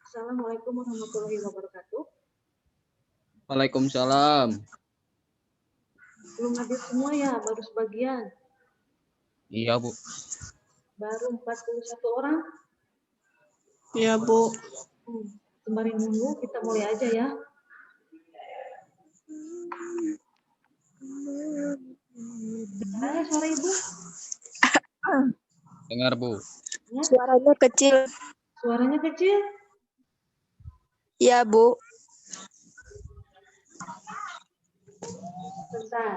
Assalamualaikum warahmatullahi wabarakatuh. Waalaikumsalam. Belum hadir semua ya, baru sebagian. Iya, Bu. Baru 41 orang. Iya, Bu. Sembari nunggu, kita mulai aja ya. Dengar suara Ibu? Dengar, Bu. Ya? Suaranya kecil. Suaranya kecil? Iya, Bu. Bentar.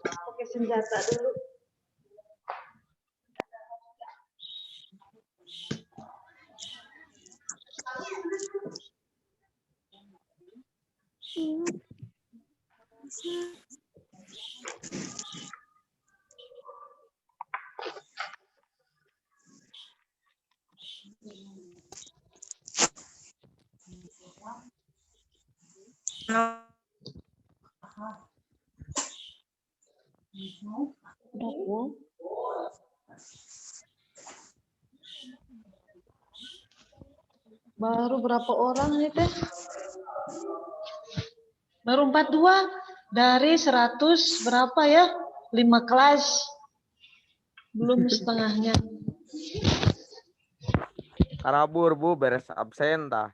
Pakai senjata dulu. Baru berapa orang nih Teh? Baru 42 dari 100 berapa ya? 5 kelas. Belum setengahnya. Karabur, Bu, beres absen tah.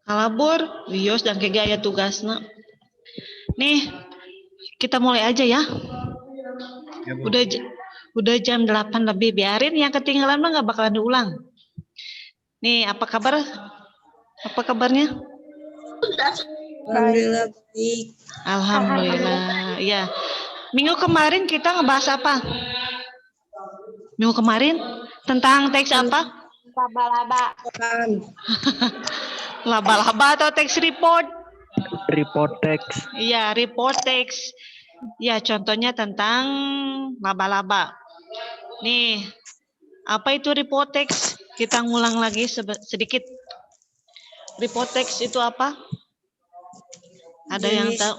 Kalabur, wios dan ke gaya tugasna. Nih, kita mulai aja ya. Ya, Bu. Udah jam 8 lebih, biarin yang ketinggalan mah nggak bakalan diulang. Nih, apa kabar? Apa kabarnya? Alhamdulillah baik. Alhamdulillah. Ya. Minggu kemarin kita ngebahas apa? Minggu kemarin tentang teks apa? Laba-laba. Laba-laba atau teks report? Report text. Iya, report teks. Ya, contohnya tentang laba-laba. Nih, apa itu report teks? Kita ngulang lagi sedikit. Report teks itu apa? Ada yang tahu?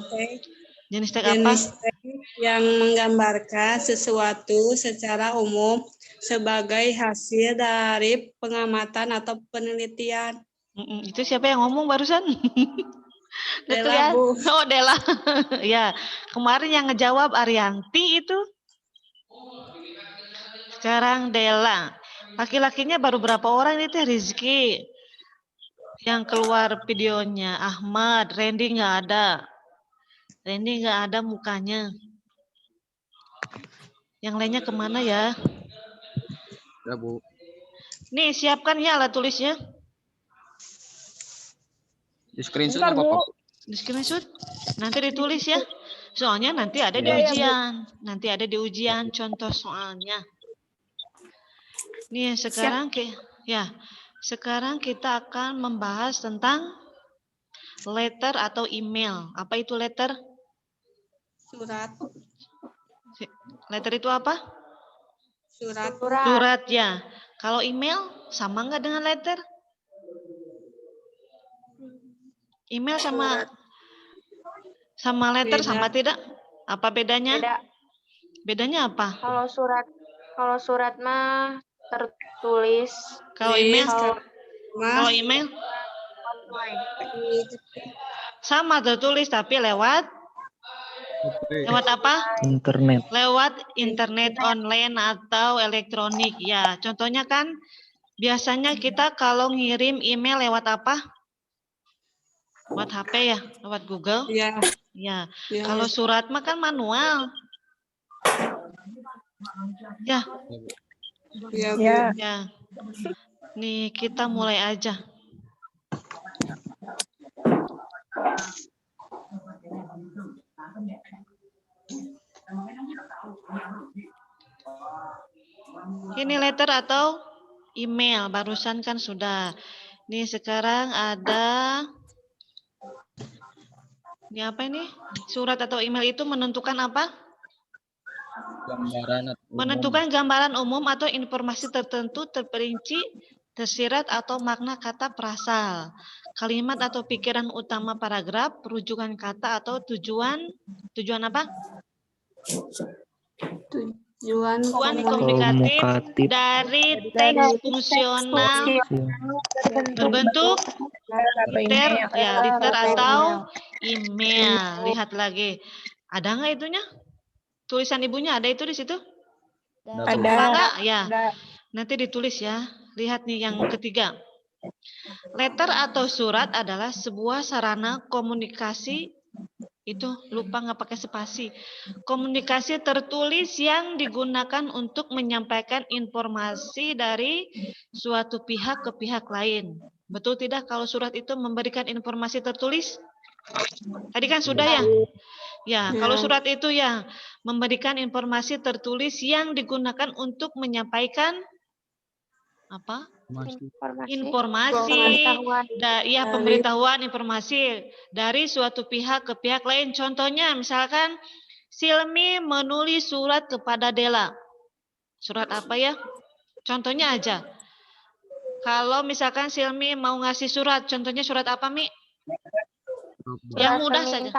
Jenis teks apa? Jenis teks yang menggambarkan sesuatu secara umum sebagai hasil dari pengamatan atau penelitian. Itu siapa yang ngomong barusan? Dela, Bu. Oh, Dela. Ya, kemarin yang ngejawab Arianti itu. Sekarang Dela. Laki-lakinya baru berapa orang itu? Rizky. Yang keluar videonya. Ahmad. Randy nggak ada. Randy nggak ada mukanya. Yang lainnya kemana ya? Ya, Bu. Nih, siapkan ya alat tulisnya. Di screenshot apa, Pak? Di screenshot. Nanti ditulis ya. Soalnya nanti ada di Ya. ujian. Nanti ada di ujian contoh soalnya. Nih, sekarang sekarang kita akan membahas tentang letter atau email. Apa itu letter? Surat. Letter itu apa? Surat. Surat ya. Kalau email sama nggak dengan letter? Email sama letter Beda. sama tidak? Apa bedanya? Beda. Bedanya apa? Kalau surat mah tertulis. Kalau email? Mah, Kalau email? Online. Sama tertulis tapi lewat apa? Internet. Lewat internet online atau elektronik. Ya, contohnya kan biasanya kita kalau ngirim email lewat apa? Lewat HP ya, lewat Google. ya. Ya, Ya. kalau surat mah kan manual. Ya, Ya, Bu. ya. Nih, kita mulai aja. Ini letter atau email, barusan kan sudah. Nih sekarang ada, ini apa ini? Surat atau email itu menentukan apa? Gambaran atau Menentukan gambaran umum atau informasi tertentu terperinci tersirat atau makna kata perasal, kalimat atau pikiran utama paragraf, rujukan kata atau tujuan apa? Tujuan Tujuan komunikasi. komunikatif Komunikatif. dari teks fungsional berbentuk liter atau email. Lihat lagi. Ada nggak itunya? Tulisan ibunya ada itu di situ? Ada, Bu. Ada nggak? Ya. Nanti ditulis ya. Lihat nih yang ketiga. Letter atau surat adalah sebuah sarana komunikasi. Itu lupa nggak pakai spasi. Komunikasi tertulis yang digunakan untuk menyampaikan informasi dari suatu pihak ke pihak lain. Betul tidak kalau surat itu memberikan informasi tertulis? Tadi kan sudah ya? Ya, kalau surat itu ya memberikan informasi tertulis yang digunakan untuk menyampaikan apa? Informasi, ya pemberitahuan informasi dari suatu pihak ke pihak lain. Contohnya misalkan Silmi menulis surat kepada Dela. Surat apa ya? Contohnya aja. Kalau misalkan Silmi mau ngasih surat, contohnya surat apa, Mi? Yang mudah saja.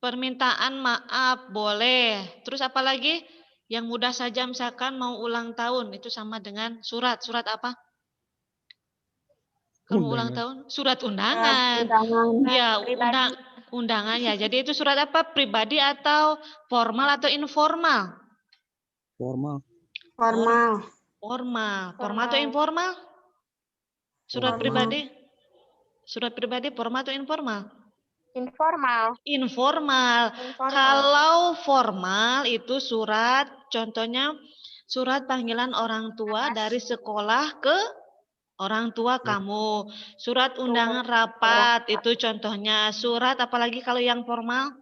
Permintaan maaf boleh. Terus apa lagi? Yang mudah saja misalkan mau ulang tahun itu sama dengan surat. Surat apa? Kalau ulang tahun surat undangan. Ya, undangan ya. Jadi itu surat apa? Pribadi atau formal atau informal? Formal. Formal atau informal? Surat pribadi? Surat pribadi formal atau informal? Informal. Kalau formal itu surat, contohnya surat panggilan orang tua dari sekolah ke orang tua kamu. Surat undangan rapat itu contohnya. Surat apalagi kalau yang formal?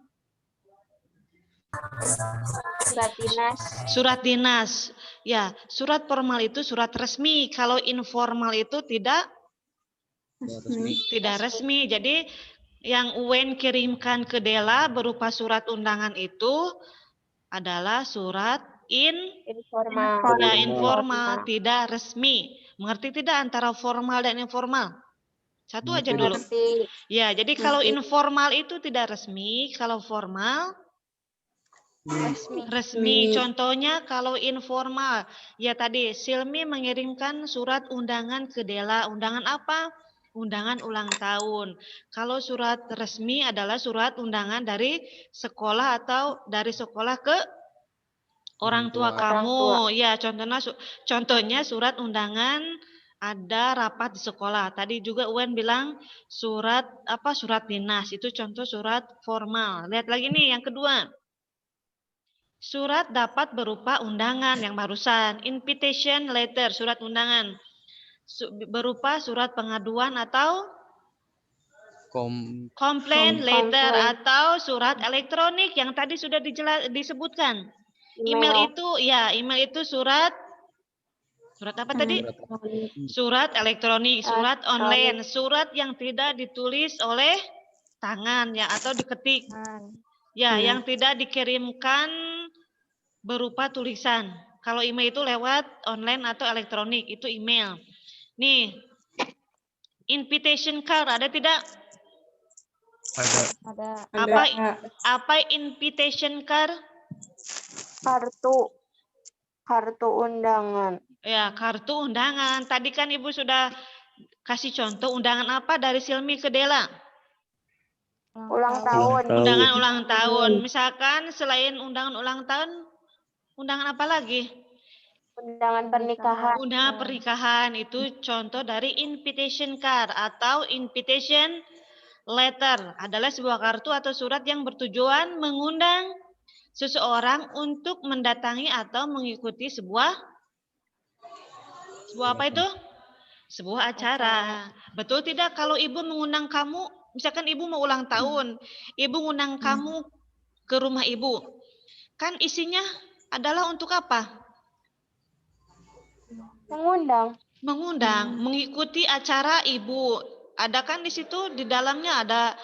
Surat dinas. Ya, surat formal itu surat resmi. Kalau informal itu tidak resmi. Jadi yang Uwen kirimkan ke Dela berupa surat undangan itu adalah surat informal, tidak resmi. Mengerti tidak antara formal dan informal? Satu aja dulu. Ya, jadi kalau informal itu tidak resmi, kalau formal resmi. Contohnya kalau informal, ya tadi Silmi mengirimkan surat undangan ke Dela. Undangan apa? Undangan ulang tahun. Kalau surat resmi adalah surat undangan dari sekolah atau dari sekolah ke orang tua kamu. Ya, contohnya surat undangan ada rapat di sekolah. Tadi juga Uwen bilang surat apa? Surat dinas. Itu contoh surat formal. Lihat lagi nih yang kedua. Surat dapat berupa undangan yang barusan, invitation letter, surat undangan. Berupa surat pengaduan atau complaint letter atau surat elektronik yang tadi sudah disebutkan. Email itu surat apa tadi? Surat elektronik, surat online, surat yang tidak ditulis oleh tangan ya atau diketik. Ya, yang tidak dikirimkan berupa tulisan. Kalau email itu lewat online atau elektronik, itu email. Nih, invitation card ada tidak? Ada. Apa invitation card? Kartu undangan. Ya, kartu undangan. Tadi kan Ibu sudah kasih contoh undangan apa dari Silmi ke Dela? Ulang tahun. Undangan ulang tahun. Misalkan selain undangan ulang tahun, undangan apa lagi? Undangan pernikahan. Undangan pernikahan itu contoh dari invitation card atau invitation letter. Adalah sebuah kartu atau surat yang bertujuan mengundang seseorang untuk mendatangi atau mengikuti sebuah apa itu? Sebuah acara. Betul tidak kalau Ibu mengundang kamu, misalkan Ibu mau ulang tahun, Ibu mengundang kamu ke rumah Ibu. Kan isinya adalah untuk apa? Mengundang, mengikuti acara Ibu. Ada kan di situ di dalamnya ada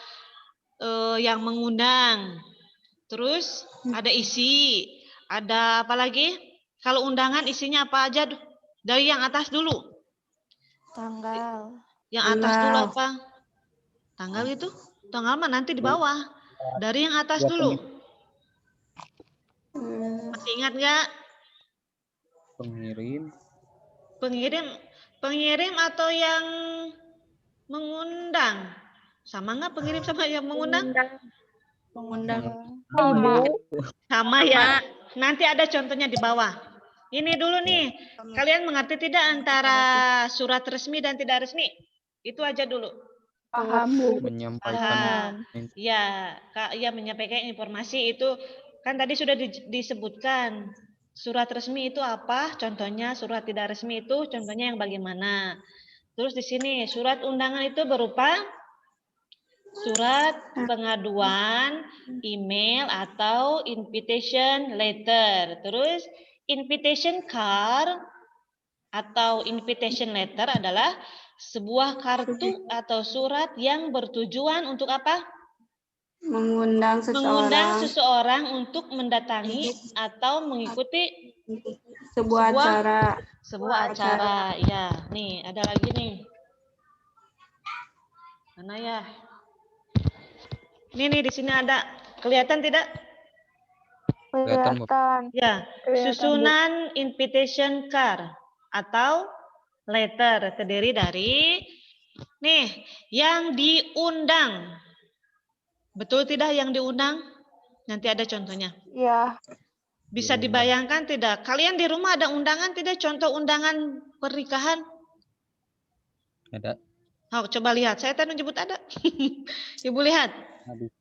yang mengundang. Terus ada isi, ada apa lagi? Kalau undangan isinya apa aja? Dari yang atas dulu. Tanggal. Yang atas dulu Tanggal. apa? Tanggal itu? Tanggal mah nanti di bawah. Dari yang atas dulu. Masih ingat nggak? Pengirim. Pengirim atau yang mengundang? Sama nggak pengirim sama yang mengundang? Mengundang. Sama ya. Nanti ada contohnya di bawah. Ini dulu nih. Kalian mengerti tidak antara surat resmi dan tidak resmi? Itu aja dulu. Paham, Bu. Menyampaikan. Ya, Kak, ya menyampaikan informasi itu kan tadi sudah disebutkan. Surat resmi itu apa? Contohnya surat tidak resmi itu contohnya yang bagaimana? Terus di sini surat undangan itu berupa surat pengaduan, email atau invitation letter. Terus invitation card atau invitation letter adalah sebuah kartu atau surat yang bertujuan untuk apa? Mengundang Mengundang seseorang. seseorang untuk mendatangi atau mengikuti Sebuah acara. sebuah acara. Ya, nih ada lagi nih. Mana ya? Ini nih di sini ada. Kelihatan tidak? Kelihatan. Ya, susunan invitation card atau letter terdiri dari nih yang diundang. Betul tidak yang diundang? Nanti ada contohnya. Ya. Bisa dibayangkan tidak? Kalian di rumah ada undangan tidak? Contoh undangan pernikahan? Ada. Oh, coba lihat. Saya tadi menyebut ada. Ibu lihat. Aduh.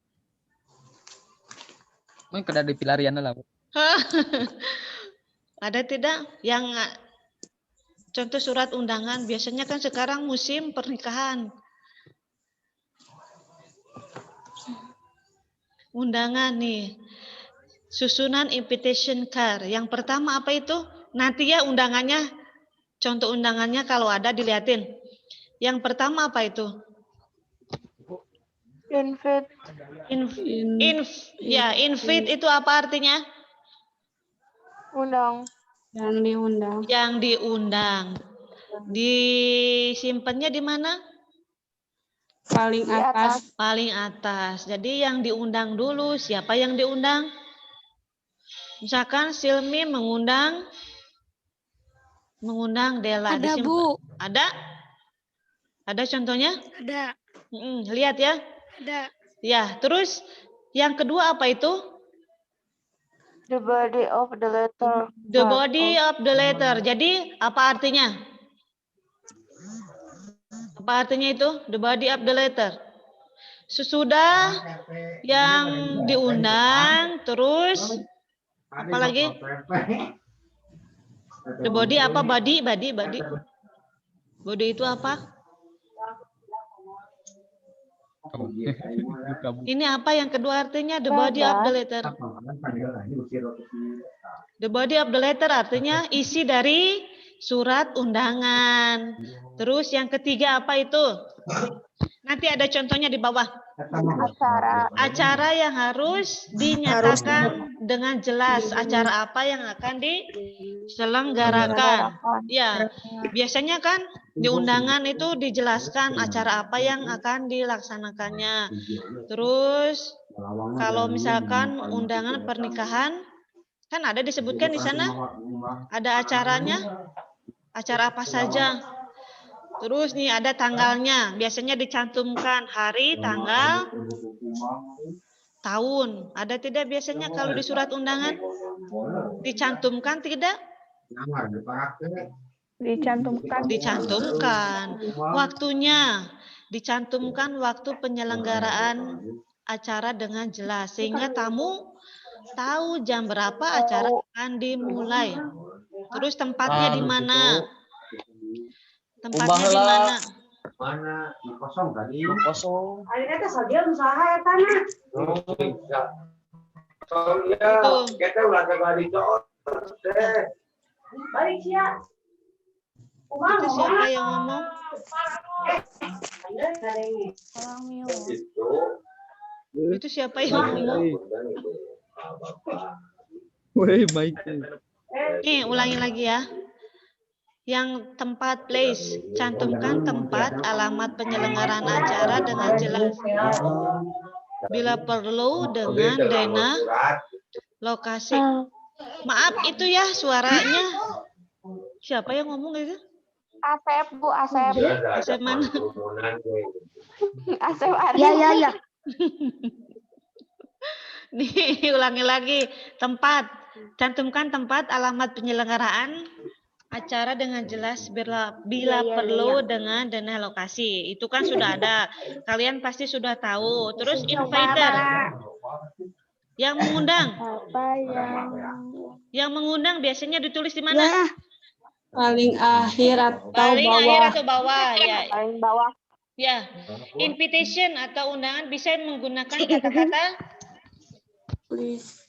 Mungkin ada di pilarian lah. Ada tidak yang contoh surat undangan? Biasanya kan sekarang musim pernikahan. Undangan nih. Susunan invitation card. Yang pertama apa itu? Nanti ya undangannya. Contoh undangannya kalau ada dilihatin. Yang pertama apa itu? Invite. Invite itu apa artinya? Undang. Yang diundang. Yang diundang. Disimpannya di mana? Paling Di atas. Paling atas. Jadi yang diundang dulu. Siapa yang diundang? Misalkan Silmi mengundang Dela. Ada, Bu. Ada? Ada contohnya? Ada. Lihat ya. Ada. Ya, terus yang kedua apa itu? The body of the letter. The body of the letter. Jadi apa artinya? Apa artinya itu? The body of the letter. Sesudah yang diundang, terus apa lagi? The body apa? Body. Body itu apa? Ini apa yang kedua artinya? The body of the letter. The body of the letter artinya isi dari surat undangan. Terus yang ketiga apa itu? Nanti ada contohnya di bawah. Acara yang harus dinyatakan dengan jelas. Acara apa yang akan diselenggarakan. Ya, biasanya kan di undangan itu dijelaskan acara apa yang akan dilaksanakannya. Terus kalau misalkan undangan pernikahan, kan ada disebutkan di sana, ada acaranya, acara apa saja. Terus nih ada tanggalnya, biasanya dicantumkan hari, tanggal, tahun. Ada tidak biasanya kalau di surat undangan? Dicantumkan tidak? Dicantumkan. Waktunya, dicantumkan waktu penyelenggaraan acara dengan jelas. Sehingga tamu tahu jam berapa acara akan dimulai. Terus tempatnya di mana? Tempatnya di mana? Mana? Kosong tadi. Kosong. Akhirnya teh sajian usaha ya tanah. Itu. Kita ulah kagak dicor. Balik sia. Itu siapa yang ngomong? Itu siapa yang ngomong? Woi, baik. Nih, ulangi lagi ya. Yang tempat place, cantumkan tempat, alamat penyelenggaraan acara dengan jelas. Bila perlu dengan dana, lokasi. Maaf itu ya suaranya. Siapa yang ngomong itu? Asep, Bu, Asep. Asep mana? Asep Ari. Ya. Nih, ulangi lagi. Tempat. Cantumkan tempat, alamat penyelenggaraan acara dengan jelas bila perlu dengan dana lokasi. Itu kan sudah ada. Kalian pasti sudah tahu. Terus inviter. Yang mengundang. Apa yang Yang mengundang biasanya ditulis di mana? Ya. Paling akhir atau Paling akhir bawah. atau bawah. Ya. paling bawah? Ya. Invitation atau undangan bisa menggunakan kata-kata Please.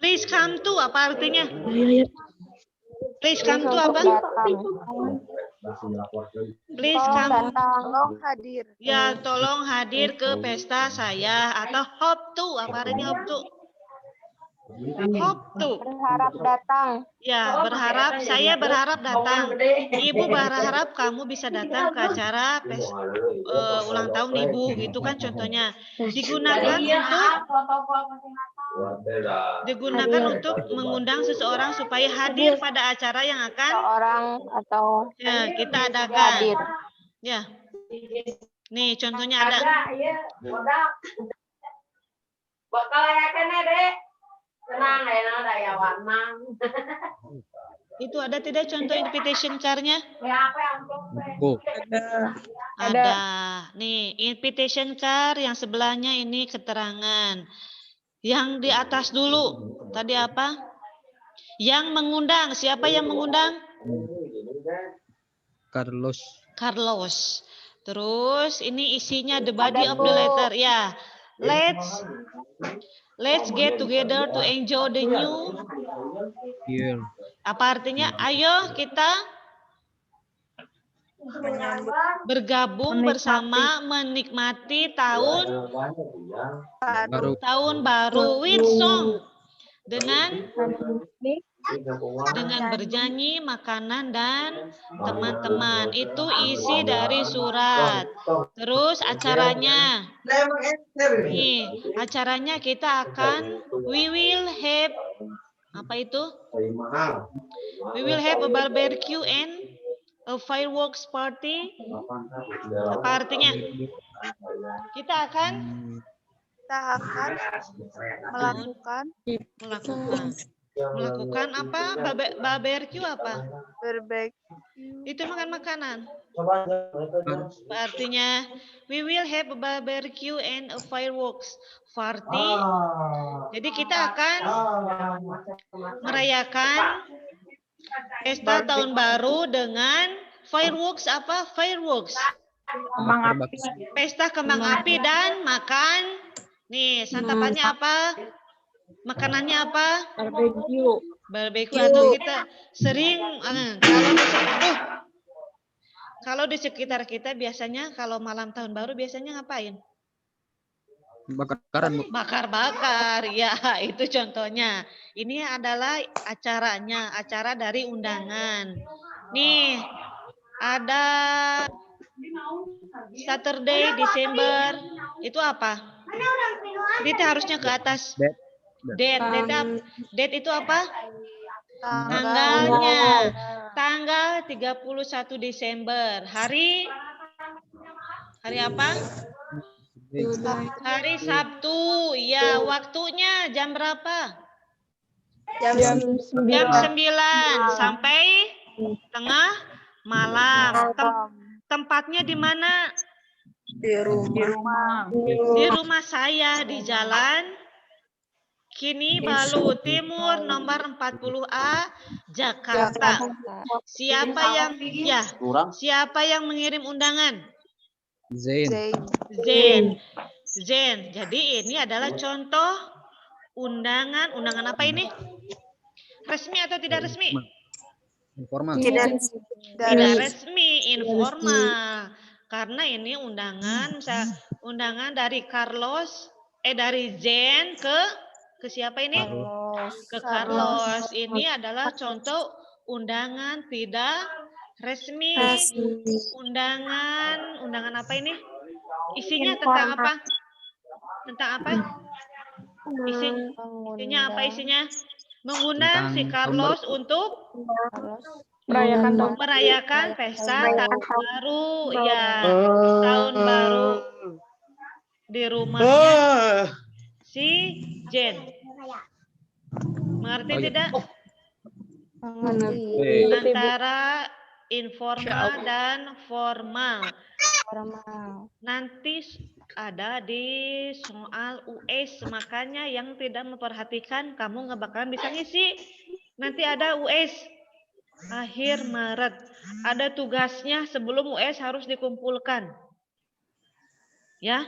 please come to, apa artinya? Please come to apa? Datang. Please Tolong come. datang. Tolong hadir. Ya, tolong hadir ke pesta saya atau hope to, apa artinya hope to? Hope to. Berharap datang. Ya, saya berharap datang. Ibu berharap kamu bisa datang ke acara ulang tahun ibu, gitu kan contohnya. Digunakan untuk mengundang seseorang supaya hadir pada acara yang akan Seorang atau ya, kita adakan. hadir. Ya. Nih, contohnya ada. Bakal ya kena deh. Tenang ya warna. Itu ada tidak contoh invitation card-nya? Ya apa yang Bu. Ada. Nih, invitation card yang sebelahnya ini keterangan. Yang di atas dulu. Tadi apa? Yang mengundang. Siapa yang mengundang? Carlos. Carlos. Terus ini isinya the body of the letter. Ya. Let's get together to enjoy the new. Here. Apa artinya? Ayo kita bergabung bersama menikmati tahun baru with song dengan berjanji, makanan dan teman-teman. Itu isi dari surat. Terus acaranya. Nih, acaranya kita akan we will have apa itu? We will have a barbecue and a fireworks party. Apa artinya? Kita akan melakukan apa? Barbecue apa? Itu makan makanan. Artinya we will have a barbecue and a fireworks party. Jadi kita akan merayakan pesta tahun baru dengan fireworks apa? Fireworks. Pesta kembang api dan makan. Nih, santapannya apa? Makanannya apa? Barbecue atau kita sering kalau di sekitar kita biasanya kalau malam tahun baru biasanya ngapain? Bakaran, Bu. Bakar-bakar. Ya, itu contohnya. Ini adalah acaranya, acara dari undangan. Nih, ada Saturday Desember. Itu apa? Date harusnya ke atas. Date itu apa? Tanggalnya. Tanggal 31 Desember. Hari apa? Hari Sabtu. Ya, waktunya jam berapa? Jam Jam 9 sampai tengah malam. Tempatnya di mana? di rumah. Di rumah saya di Jalan Kini Balu Timur nomor 40A Jakarta. Siapa yang mengirim undangan? Zain. Zen. Jadi ini adalah contoh undangan. Undangan apa ini? Resmi atau tidak resmi? Informal. Tidak resmi, informal. Karena ini undangan, undangan dari dari Zen ke siapa ini? Ke Carlos. Ini adalah contoh undangan tidak resmi, Resmi. undangan apa ini? Isinya tentang apa? Tentang apa? Isinya apa isinya? Mengundang si Tentang Carlos untuk merayakan pesta tahun baru, ya, tahun baru di rumahnya si Jen. Mengerti Oh, iya. tidak? Oke. Antara informal dan formal. Nanti ada di soal US, makanya yang tidak memperhatikan kamu nggak bakalan bisa ngisi. Nanti ada US akhir Maret. Ada tugasnya sebelum US harus dikumpulkan. Ya.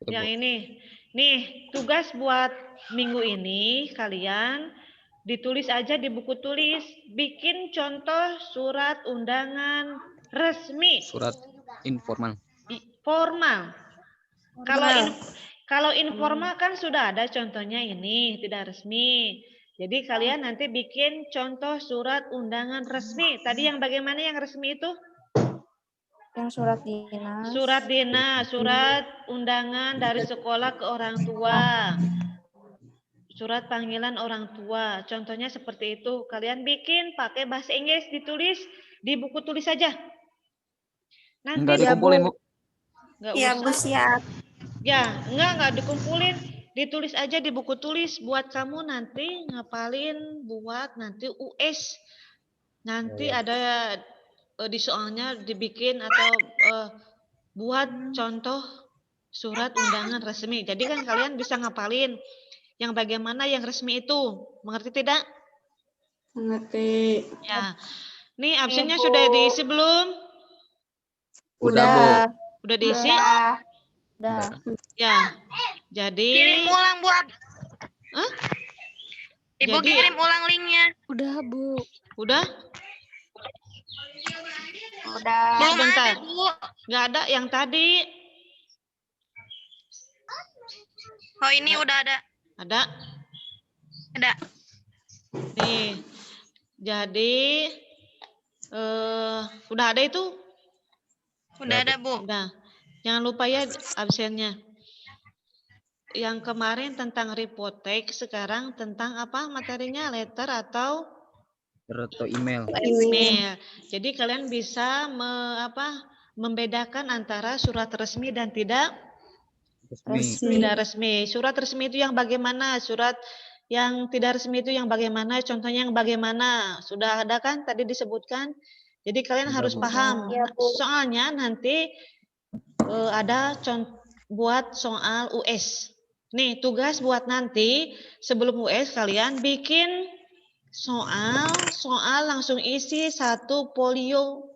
Yang ini. Nih, tugas buat minggu ini kalian ditulis aja di buku tulis. Bikin contoh surat undangan resmi. Surat informal. Formal. Kalau informal kan sudah ada contohnya ini, tidak resmi. Jadi kalian nanti bikin contoh surat undangan resmi. Tadi yang bagaimana yang resmi itu? Yang surat dinas. Surat dinas, surat undangan dari sekolah ke orang tua. Surat panggilan orang tua. Contohnya seperti itu. Kalian bikin pakai bahasa Inggris, ditulis di buku tulis saja. Nanti Enggak dikumpulin, Bu. Nggak Iya, usah. Bu, siap. Ya, enggak dikumpulin. Ditulis aja di buku tulis buat kamu nanti ngapalin buat nanti US. Nanti ada di soalnya dibikin atau buat contoh surat undangan resmi. Jadi kan kalian bisa ngapalin yang bagaimana yang resmi itu. Mengerti tidak? Mengerti. Ya. Nih absennya sudah diisi belum? Udah, Udah diisi? Udah. Ya. Jadi Kirim ulang buat. Hah? Ibu Jadi- kirim ulang linknya. Udah, Bu. udah? Udah. Belum Sebentar. ada, Bu. Nggak ada yang tadi. Oh, ini udah ada. Ada? Ada. Nih. Jadi udah ada itu? Udah ada, Bu. Udah. Jangan lupa ya absennya. Yang kemarin tentang repotek, sekarang tentang apa materinya? Letter atau atau email. email. Jadi kalian bisa membedakan antara surat resmi dan tidak Resmi. resmi. Surat resmi itu yang bagaimana? Surat yang tidak resmi itu yang bagaimana? Contohnya yang bagaimana? Sudah ada kan tadi disebutkan? Jadi kalian Sudah, harus Bu. paham. Iya, Bu. Soalnya nanti ada buat soal US. Nih, tugas buat nanti sebelum US kalian bikin soal langsung isi satu folio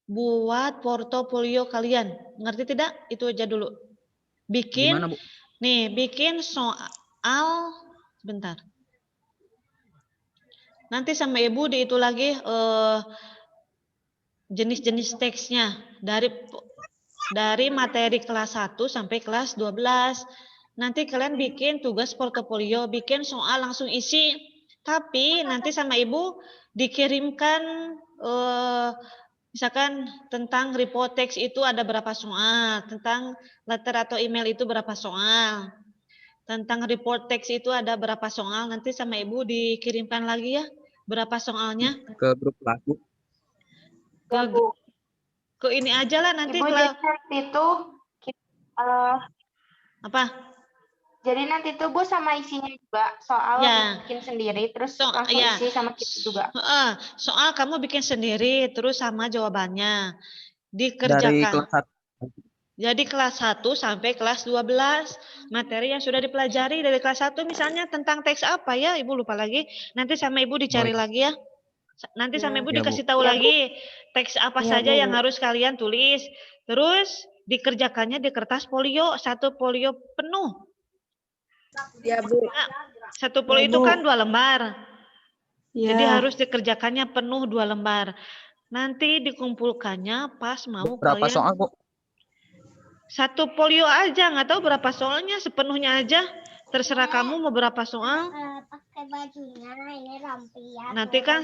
buat portofolio kalian. Ngerti tidak? Itu aja dulu. Bikin Gimana, Bu? nih, bikin soal bentar. Nanti sama Ibu di itu lagi jenis-jenis teksnya dari materi kelas 1 sampai kelas 12. Nanti kalian bikin tugas portofolio, bikin soal langsung isi. Tapi nanti sama Ibu dikirimkan misalkan tentang repotex itu ada berapa soal, tentang letter atau email itu berapa soal, tentang repotex itu ada berapa soal, nanti sama Ibu dikirimkan lagi ya berapa soalnya. Ke grup kelas, Bu. Ke ini aja lah nanti Ibu, kalau jadi itu apa? jadi nanti tuh Bu sama isinya juga soal Ya. bikin sendiri terus So- langsung ya. isi sama kita juga. Soal kamu bikin sendiri terus sama jawabannya Dari dikerjakan. kelas 1. Jadi kelas 1 sampai kelas 12 materi yang sudah dipelajari dari kelas 1 misalnya tentang teks apa ya, Ibu lupa lagi. Nanti sama Ibu dicari Oh, iya. lagi ya. Nanti sama Ibu Ya, Bu. dikasih tahu Ya, Bu. lagi teks apa Ya, saja Bu. yang harus kalian tulis. Terus dikerjakannya di kertas folio, satu folio penuh. Ya, Bu. Satu folio Ya, itu Bu. kan 2 lembar. Ya. Jadi harus dikerjakannya penuh 2 lembar. Nanti dikumpulkannya pas mau Berapa kalian soal, Bu? satu folio aja, nggak tahu berapa soalnya, sepenuhnya aja. Terserah kamu mau berapa soal. Nanti kan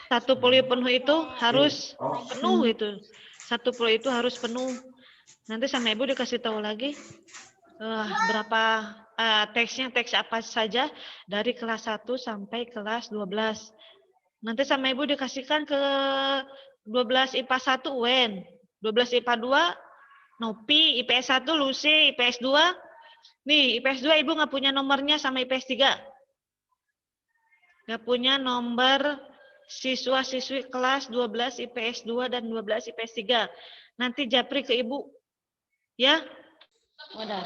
satu folio penuh itu harus penuh itu. Satu folio itu harus penuh. Nanti sama ibu dikasih tahu lagi berapa teksnya, teks apa saja dari kelas 1 sampai kelas 12. Nanti sama ibu dikasihkan ke 12 IPA 1 UN, 12 IPA 2 Nopi, IPS 1 Lucy, IPS 2. Nih, IPS 2 ibu nggak punya nomornya sama IPS 3. Nggak punya nomor siswa-siswi kelas 12 IPS 2 dan 12 IPS 3. Nanti japri ke ibu. Ya? Wadah.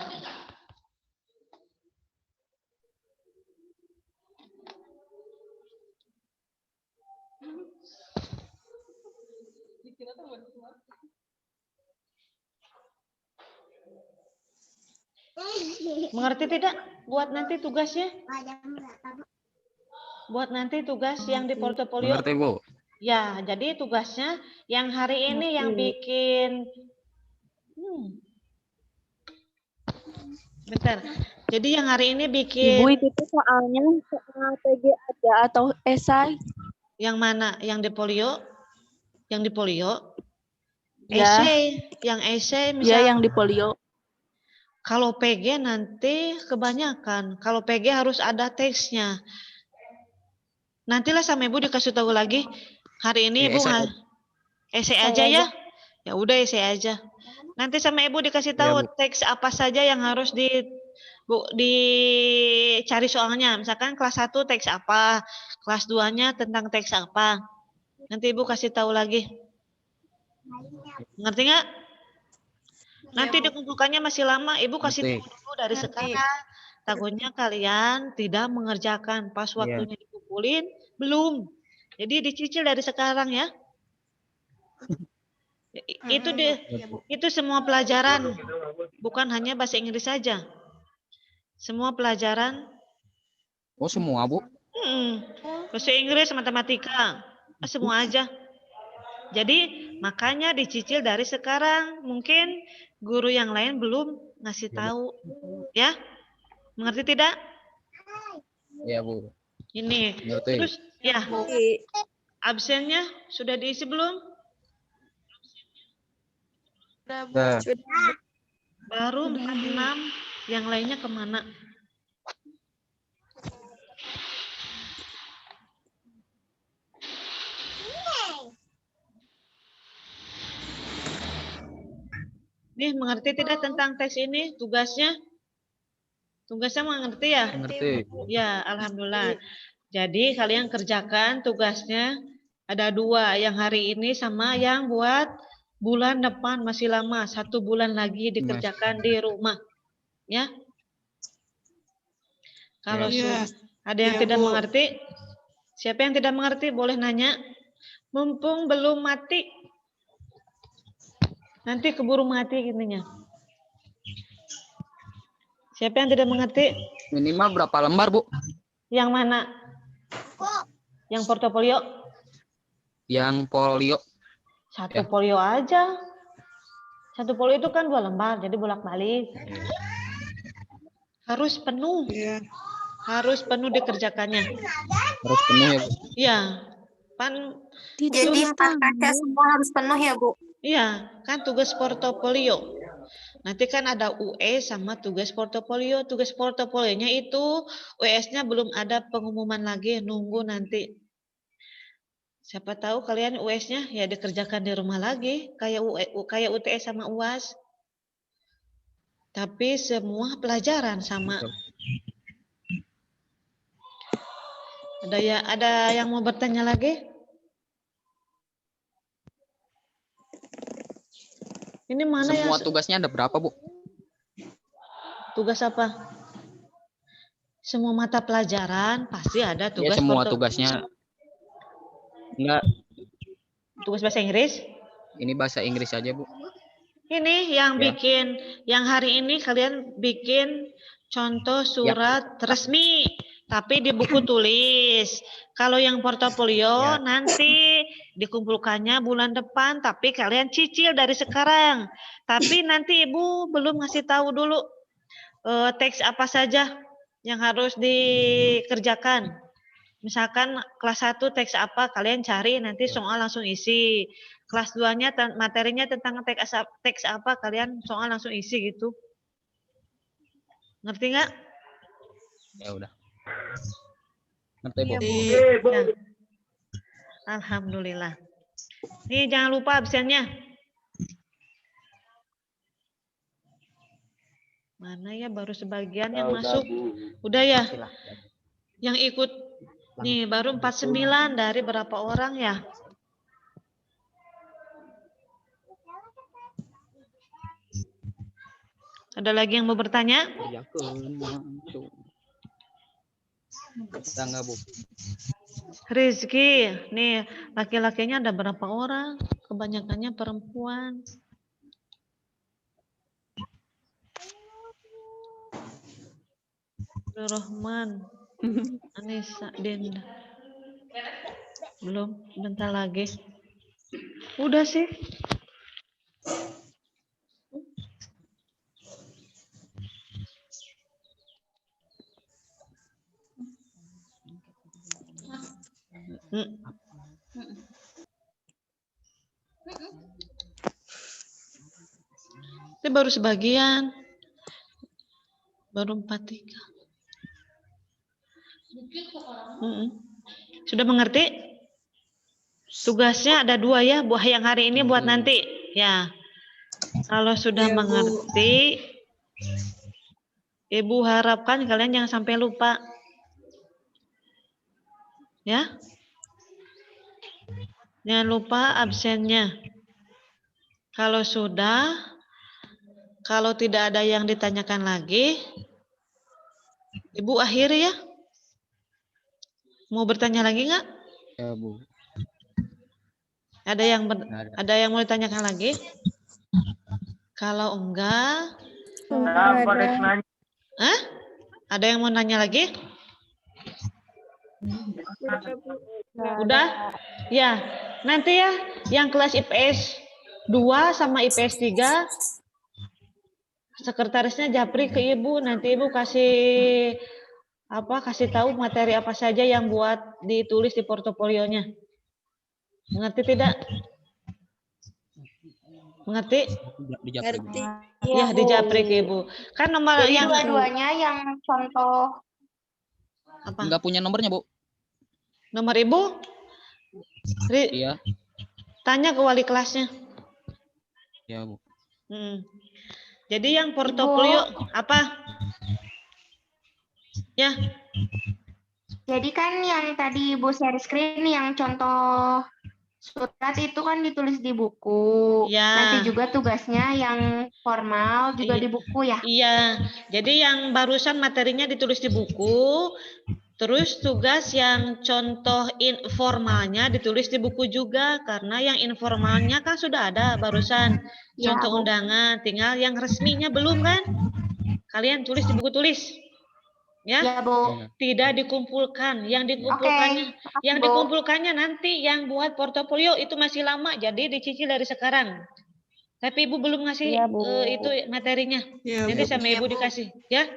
Mengerti tidak? Buat nanti tugasnya? Buat nanti tugas yang di portofolio. Mengerti, Bu? Ya, jadi tugasnya yang hari ini yang bikin bentar. Jadi yang hari ini bikin Ibu itu soalnya soal PG aja atau esai? yang mana? Yang di polio? Yang di polio? Ya. Esai, yang esai Ya, misal yang di polio. kalau PG nanti kebanyakan. Kalau PG harus ada teksnya. Nantilah sama ibu dikasih tahu lagi. Hari ini Ya, ibu esai. esai aja ya. Ya udah esai aja. Nanti sama ibu dikasih tahu Bu. teks apa saja yang harus dicari soalnya. Misalkan kelas 1 teks apa, kelas 2-nya tentang teks apa. Nanti ibu kasih tahu lagi. Ngerti nggak? Nanti dikumpulkannya masih lama, ibu kasih Ngerti. tahu dulu dari sekarang. Takutnya kalian tidak mengerjakan pas Iya. waktunya dikumpulin, belum. Jadi dicicil dari sekarang ya. Itu semua pelajaran, bukan hanya bahasa Inggris saja. Semua pelajaran. Oh, semua, Bu? Bahasa Inggris, matematika, semua aja. Jadi makanya dicicil dari sekarang. Mungkin guru yang lain belum ngasih tahu, ya. Mengerti tidak? Iya, Bu. Ini. Ngerti. Terus ya, absennya sudah diisi belum? Nah, Baru 46, yang lainnya kemana? Nih, mengerti tidak tentang teks ini? Tugasnya? Tugasnya mengerti ya? ngerti. Ya, alhamdulillah. Jadi kalian kerjakan tugasnya ada 2, yang hari ini sama yang buat bulan depan, masih lama, 1 bulan lagi dikerjakan di rumah. Ya. Kalau ada yang tidak mengerti, siapa yang tidak mengerti boleh nanya. Mumpung belum mati. Nanti keburu mati gininya. Siapa yang tidak mengerti? Minimal berapa lembar, Bu? Yang mana? Yang portofolio? Yang polio. 1 Ya. folio aja. 1 folio itu kan 2 lembar, jadi bolak-balik. Harus penuh. Harus penuh dikerjakannya. Harus penuh ya, Bu? Iya. Kan Jadi 4 kaca semua harus penuh ya, Bu? iya, kan tugas portofolio. Nanti kan ada UE sama tugas portofolio. Tugas portofolionya itu US-nya belum ada pengumuman lagi, nunggu nanti. Siapa tahu kalian US-nya ya dikerjakan di rumah lagi, kayak UTS sama UAS. Tapi semua pelajaran sama. Ada yang mau bertanya lagi? Ini mana Semua yang tugasnya ada berapa, Bu? tugas apa? Semua mata pelajaran pasti ada Ya, tugas semua tugasnya. Enggak, tugas bahasa Inggris. ini bahasa Inggris aja, Bu. Ini yang Ya. yang hari ini kalian bikin contoh surat resmi, tapi di buku tulis. Kalau yang portofolio Ya. nanti dikumpulkannya bulan depan, tapi kalian cicil dari sekarang. Tapi nanti Ibu belum ngasih tahu dulu teks apa saja. yang harus dikerjakan. Misalkan kelas 1 teks apa, kalian cari nanti soal langsung isi. Kelas 2-nya materinya tentang teks apa, kalian soal langsung isi gitu. Ngerti nggak? Ya udah. Ngerti, Bu. Ya. Alhamdulillah. Nih jangan lupa absennya. Mana ya baru sebagian yang masuk. Udah ya? Yang ikut nih baru 49 dari berapa orang ya? Ada lagi yang mau bertanya? Enggak, Bu. Rizky, nih laki-lakinya ada berapa orang? Kebanyakannya perempuan. Rahman, Anissa, Denda. Belum, bentar lagi. Udah sih. Ini baru sebagian. Baru 43. Sudah mengerti? Tugasnya ada 2 ya, buah yang hari ini buat nanti. Ya. Kalau sudah mengerti, Ibu harapkan kalian jangan sampai lupa. Ya. Jangan lupa absennya. Kalau sudah, kalau tidak ada yang ditanyakan lagi, Ibu akhiri ya. Mau bertanya lagi nggak? Ya, Bu. Ada yang mau ditanyakan lagi? Kalau enggak, ada yang mau nanya lagi? Udah? Ya, nanti ya yang kelas IPS 2 sama IPS 3 sekretarisnya japri ke Ibu, nanti Ibu kasih tahu materi apa saja yang buat ditulis di portofolionya. Mengerti tidak? Mengerti? Ngerti. Ya, dijapri ke Ibu. Kan nomor Jadi yang dua-duanya yang contoh apa? Enggak punya nomornya, Bu. Nomor Ibu? Iya. Tanya ke wali kelasnya. Ya, Bu. Jadi yang portofolio apa? Ya. Jadi kan yang tadi Ibu share screen yang contoh surat itu kan ditulis di buku. Ya. Nanti juga tugasnya yang formal juga di buku ya. Iya. Jadi yang barusan materinya ditulis di buku, terus tugas yang contoh informalnya ditulis di buku juga, karena yang informalnya kan sudah ada barusan contoh undangan, tinggal yang resminya belum kan? Kalian tulis di buku tulis. Ya, Bu. Tidak dikumpulkan. Yang Oke. dikumpulkannya nanti yang buat portofolio itu masih lama, jadi dicicil dari sekarang. Tapi Ibu belum ngasih itu materinya. Nanti sama Ibu dikasih, ya.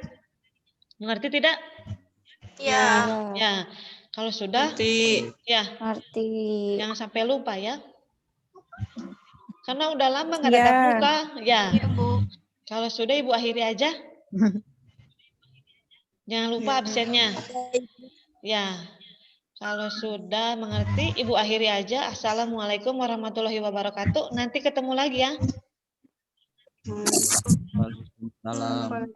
Mengerti tidak? Iya. Ya. Kalau sudah, ya. Ngerti. Jangan sampai lupa ya. Karena udah lama nggak tatap muka, ya. Iya, Bu. Kalau sudah Ibu akhiri aja. Jangan lupa absennya. Ya. Kalau sudah mengerti, Ibu akhiri aja. Assalamualaikum warahmatullahi wabarakatuh. Nanti ketemu lagi ya. Waalaikumsalam.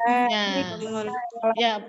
Ya.